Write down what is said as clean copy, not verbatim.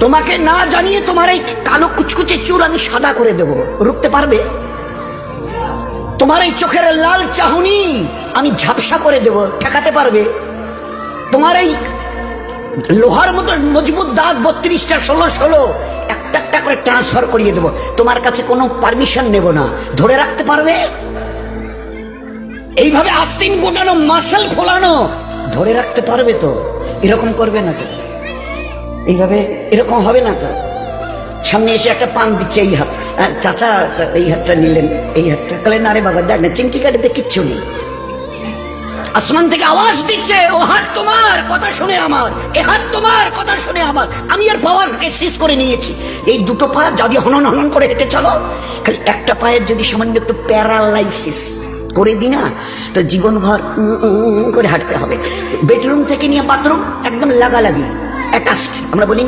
তোমাকে না জানিয়ে তোমার এই কালো কুচকুচে চুল আমি সাদা করে দেব, রুখতে পারবে? তোমার এই চোখের লাল চাহনি আমি ঝাপসা করে দেব, ঠেকাতে পারবে? তোমার এই লোহার মতো মজবুত দাঁত 32টা 16 একটা একটা করে ট্রান্সফার করিয়ে দেব, তোমার কাছে কোনো পারমিশন নেব না, ধরে রাখতে পারবে? এইভাবে আস্তিন গোটানো মাসেল ফোলানো ধরে রাখতে পারবে তো? এরকম করবে না তো? এইভাবে এরকম হবে না তো? সামনে এসে একটা পান দিচ্ছে, এই হাত, চাচা এই হাতটা নিলেন, এই হাতটা বলে না রে বাবা দেখ না চিমটি কাটিতে কিচ্ছু নেই। আসমান থেকে আওয়াজ দিচ্ছে, ও হাত তোমার কথা শুনে আমার, এ হাত তোমার কথা শুনে আমার। আমি আর পাওয়াজকে শেষ করে নিয়েছি। এই দুটো পা যদি হনন হনন করে হেঁটে চলো, খালি একটা পায়ের যদি সামান্য একটু প্যারালাইসিস করে দিই না, তো জীবনভর করে হাঁটতে হবে। বেডরুম থেকে নিয়ে বাথরুম একদম লাগালাগি, অ্যাটাচড, আমরা বলি না